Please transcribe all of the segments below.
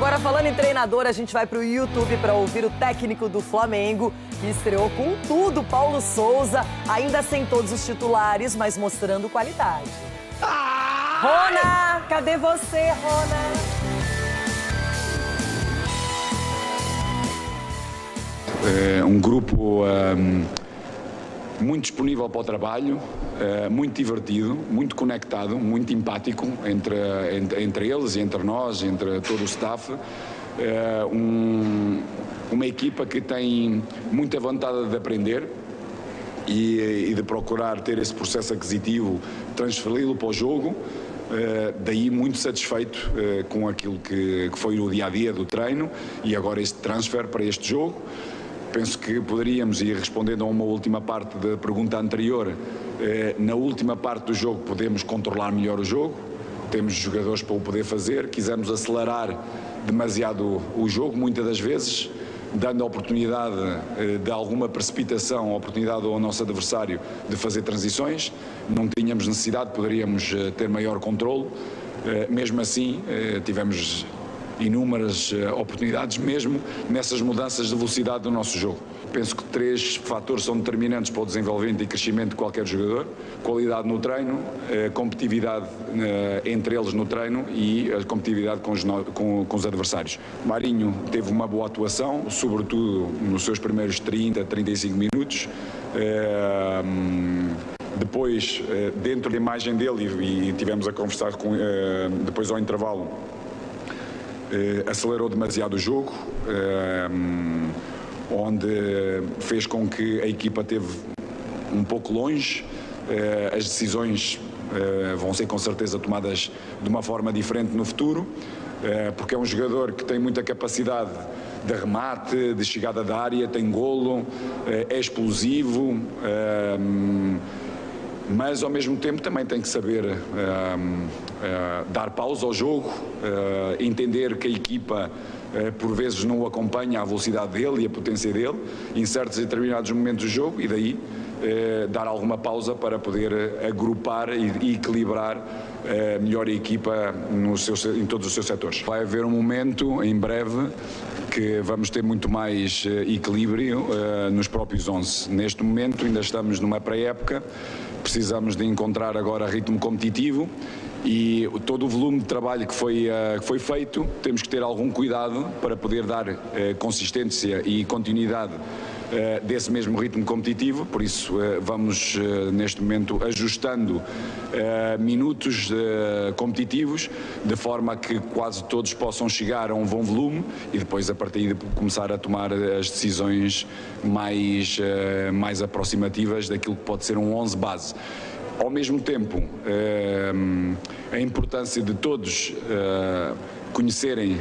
Agora, falando em treinador, a gente vai pro YouTube para ouvir o técnico do Flamengo, que estreou com tudo, Paulo Souza, ainda sem todos os titulares, mas mostrando qualidade. Rona, cadê você, Rona? É um grupo muito disponível para o trabalho, muito divertido, muito conectado, muito empático entre eles e entre nós, entre todo o staff. Uma equipa que tem muita vontade de aprender e de procurar ter esse processo aquisitivo, transferi-lo para o jogo. Daí muito satisfeito com aquilo que foi o dia-a-dia do treino e agora este transfer para este jogo. Penso que poderíamos, e respondendo a uma última parte da pergunta anterior, na última parte do jogo podemos controlar melhor o jogo, temos jogadores para o poder fazer, quisemos acelerar demasiado o jogo, muitas das vezes, dando a oportunidade de alguma precipitação, a oportunidade ao nosso adversário de fazer transições, não tínhamos necessidade, poderíamos ter maior controlo, mesmo assim tivemos inúmeras oportunidades mesmo nessas mudanças de velocidade do nosso jogo. Penso que 3 fatores são determinantes para o desenvolvimento e crescimento de qualquer jogador: qualidade no treino, competitividade entre eles no treino e a competitividade com os adversários. Marinho teve uma boa atuação, sobretudo nos seus primeiros 30, 35 minutos. Depois, dentro da imagem dele, e tivemos a conversar depois ao intervalo, acelerou demasiado o jogo, onde fez com que a equipa esteve um pouco longe. As decisões vão ser com certeza tomadas de uma forma diferente no futuro, porque é um jogador que tem muita capacidade de remate, de chegada da área, tem golo, é explosivo, mas ao mesmo tempo também tem que saber dar pausa ao jogo, entender que a equipa por vezes não o acompanha a velocidade dele e a potência dele em certos e determinados momentos do jogo, e daí dar alguma pausa para poder agrupar e equilibrar melhor a equipa em todos os seus setores. Vai haver um momento em breve que vamos ter muito mais equilíbrio nos próprios 11. Neste momento ainda estamos numa pré-época, precisamos de encontrar agora ritmo competitivo e todo o volume de trabalho que foi feito, temos que ter algum cuidado para poder dar consistência e continuidade desse mesmo ritmo competitivo. Por isso vamos neste momento ajustando minutos competitivos de forma que quase todos possam chegar a um bom volume e depois a partir de começar a tomar as decisões mais aproximativas daquilo que pode ser um 11 base. Ao mesmo tempo, a importância de todos conhecerem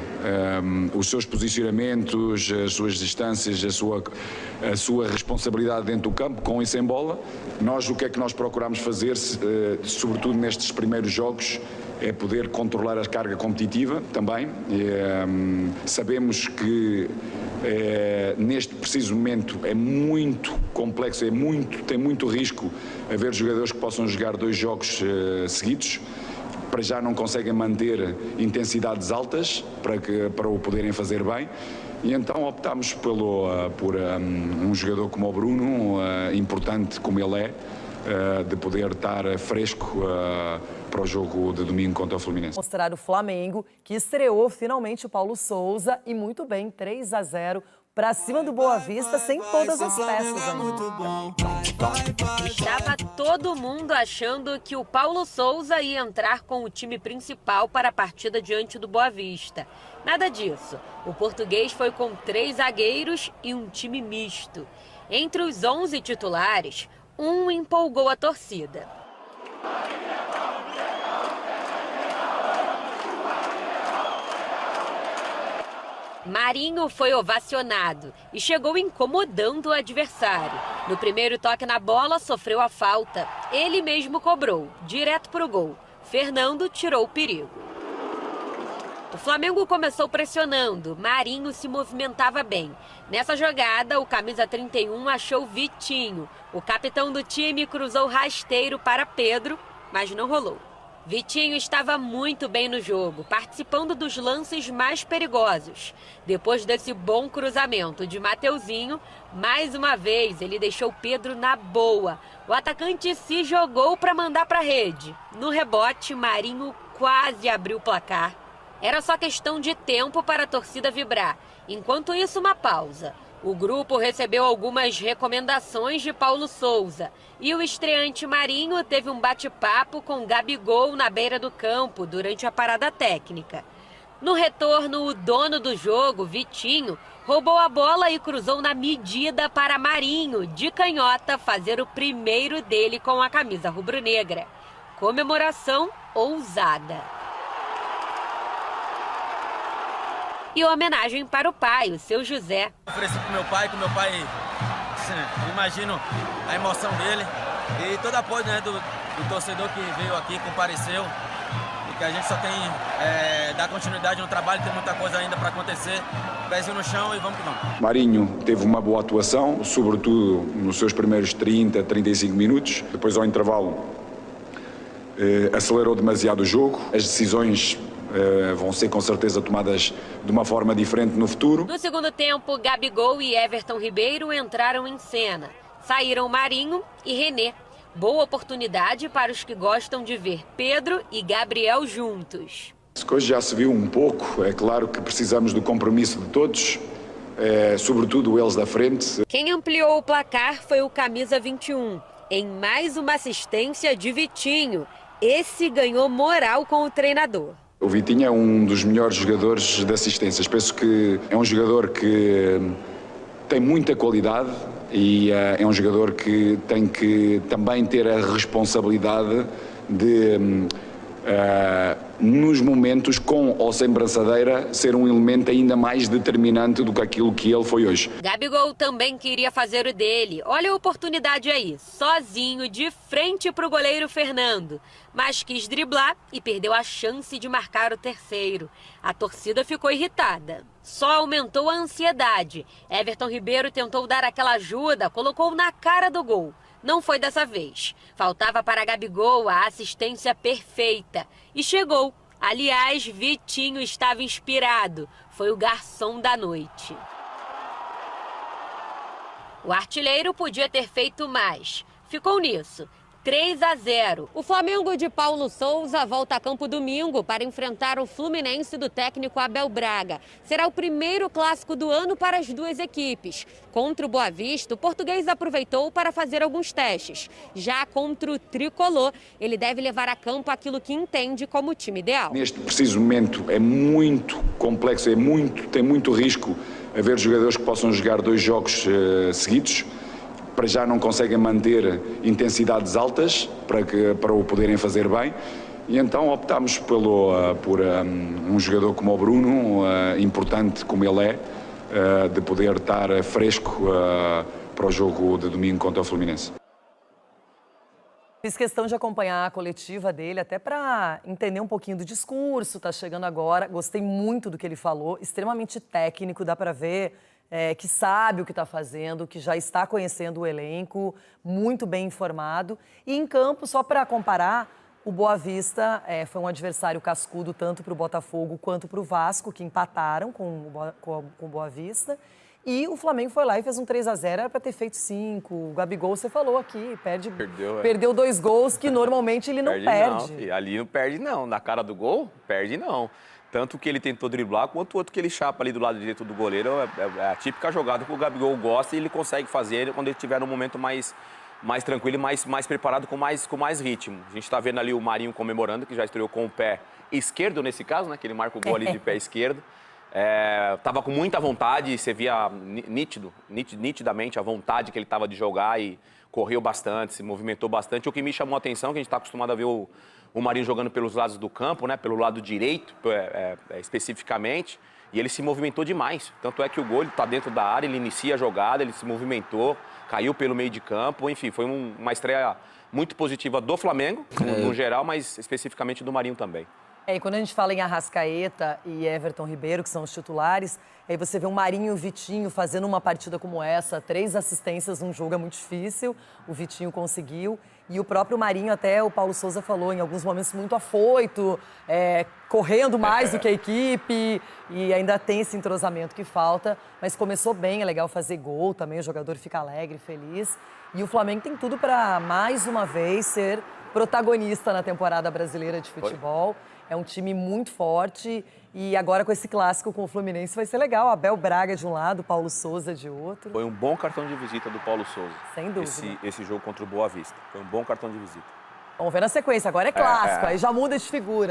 os seus posicionamentos, as suas distâncias, a sua responsabilidade dentro do campo, com e sem bola. Nós, o que é que nós procuramos fazer, sobretudo nestes primeiros jogos, é poder controlar a carga competitiva também. Sabemos que neste preciso momento é muito complexo, tem muito risco haver jogadores que possam jogar 2 jogos seguidos. Para já não conseguem manter intensidades altas para o poderem fazer bem, e então optámos por um jogador como o Bruno, importante como ele é, de poder estar fresco para o jogo de domingo contra o Fluminense. Mostrar o Flamengo, que estreou finalmente o Paulo Souza, e muito bem, 3-0 para cima do Boa Vista, sem todas as peças ainda. Estava todo mundo achando que o Paulo Souza ia entrar com o time principal para a partida diante do Boa Vista. Nada disso. O português foi com 3 zagueiros e um time misto. Entre os 11 titulares, um empolgou a torcida. Marinho foi ovacionado e chegou incomodando o adversário. No primeiro toque na bola, sofreu a falta. Ele mesmo cobrou, direto para o gol. Fernando tirou o perigo. O Flamengo começou pressionando. Marinho se movimentava bem. Nessa jogada, o camisa 31 achou Vitinho. O capitão do time cruzou rasteiro para Pedro, mas não rolou. Vitinho estava muito bem no jogo, participando dos lances mais perigosos. Depois desse bom cruzamento de Mateuzinho, mais uma vez ele deixou Pedro na boa. O atacante se jogou para mandar para a rede. No rebote, Marinho quase abriu o placar. Era só questão de tempo para a torcida vibrar. Enquanto isso, uma pausa. O grupo recebeu algumas recomendações de Paulo Souza e o estreante Marinho teve um bate-papo com Gabigol na beira do campo durante a parada técnica. No retorno, o dono do jogo, Vitinho, roubou a bola e cruzou na medida para Marinho, de canhota, fazer o primeiro dele com a camisa rubro-negra. Comemoração ousada. E homenagem para o pai, o seu José. Ofereci pro meu pai, imagino a emoção dele e todo apoio, né, do torcedor que veio aqui, compareceu, e que a gente só tem dar continuidade no trabalho, tem muita coisa ainda para acontecer, pezinho no chão e vamos que vamos. Marinho teve uma boa atuação, sobretudo nos seus primeiros 30, 35 minutos, depois ao intervalo acelerou demasiado o jogo, as decisões vão ser com certeza tomadas de uma forma diferente no futuro. No segundo tempo, Gabigol e Everton Ribeiro entraram em cena. Saíram Marinho e René. Boa oportunidade para os que gostam de ver Pedro e Gabriel juntos. Hoje já se viu um pouco, é claro que precisamos do compromisso de todos, sobretudo eles da frente. Quem ampliou o placar foi o camisa 21, em mais uma assistência de Vitinho. Esse ganhou moral com o treinador. O Vitinho é um dos melhores jogadores de assistências. Penso que é um jogador que tem muita qualidade e é um jogador que tem que também ter a responsabilidade de, nos momentos, com ou sem braçadeira, ser um elemento ainda mais determinante do que aquilo que ele foi hoje. Gabigol também queria fazer o dele. Olha a oportunidade aí, sozinho, de frente para o goleiro Fernando. Mas quis driblar e perdeu a chance de marcar o terceiro. A torcida ficou irritada. Só aumentou a ansiedade. Everton Ribeiro tentou dar aquela ajuda, colocou na cara do gol. Não foi dessa vez. Faltava para Gabigol a assistência perfeita. E chegou. Aliás, Vitinho estava inspirado. Foi o garçom da noite. O artilheiro podia ter feito mais. Ficou nisso. 3-0. O Flamengo de Paulo Souza volta a campo domingo para enfrentar o Fluminense do técnico Abel Braga. Será o primeiro clássico do ano para as duas equipes. Contra o Boa Vista, o português aproveitou para fazer alguns testes. Já contra o Tricolor, ele deve levar a campo aquilo que entende como time ideal. Neste preciso momento é muito complexo, tem muito risco haver jogadores que possam jogar 2 jogos seguidos. Para já não conseguem manter intensidades altas para o poderem fazer bem, e então optámos por um jogador como o Bruno, importante como ele de poder estar fresco para o jogo de domingo contra o Fluminense. Fiz questão de acompanhar a coletiva dele, até para entender um pouquinho do discurso, tá chegando agora, gostei muito do que ele falou, extremamente técnico, dá para ver que sabe o que está fazendo, que já está conhecendo o elenco, muito bem informado. E em campo, só para comparar, o Boa Vista foi um adversário cascudo tanto para o Botafogo quanto para o Vasco, que empataram com o Boa Vista. E o Flamengo foi lá e fez um 3-0, era para ter feito 5. O Gabigol, você falou aqui, perdeu 2 gols que normalmente ele não perde. Não, ali não perde não, na cara do gol, perde não. Tanto que ele tentou driblar, quanto o outro que ele chapa ali do lado direito do goleiro. É a típica jogada que o Gabigol gosta e ele consegue fazer quando ele estiver num momento mais tranquilo e mais preparado, com mais ritmo. A gente está vendo ali o Marinho comemorando, que já estreou com o pé esquerdo nesse caso, né? Que ele marca o gol ali de pé esquerdo. Tava com muita vontade, você via nitidamente a vontade que ele tava de jogar e correu bastante, se movimentou bastante. O que me chamou a atenção, que a gente está acostumado a ver o Marinho jogando pelos lados do campo, né? Pelo lado direito, especificamente, e ele se movimentou demais. Tanto é que o gol está dentro da área, ele inicia a jogada, ele se movimentou, caiu pelo meio de campo, enfim, foi uma estreia muito positiva do Flamengo, no geral, mas especificamente do Marinho também. E quando a gente fala em Arrascaeta e Everton Ribeiro, que são os titulares, aí você vê o Marinho e o Vitinho fazendo uma partida como essa, 3 assistências num jogo é muito difícil, o Vitinho conseguiu. E o próprio Marinho, até o Paulo Souza falou, em alguns momentos muito afoito, correndo mais do que a equipe, e ainda tem esse entrosamento que falta, mas começou bem, é legal fazer gol também, o jogador fica alegre, feliz. E o Flamengo tem tudo para, mais uma vez, ser protagonista na temporada brasileira de futebol. É um time muito forte e agora com esse clássico com o Fluminense vai ser legal. Abel Braga de um lado, Paulo Souza de outro. Foi um bom cartão de visita do Paulo Souza. Sem dúvida. Esse jogo contra o Boa Vista. Foi um bom cartão de visita. Vamos ver na sequência. Agora é clássico, aí já muda de figura.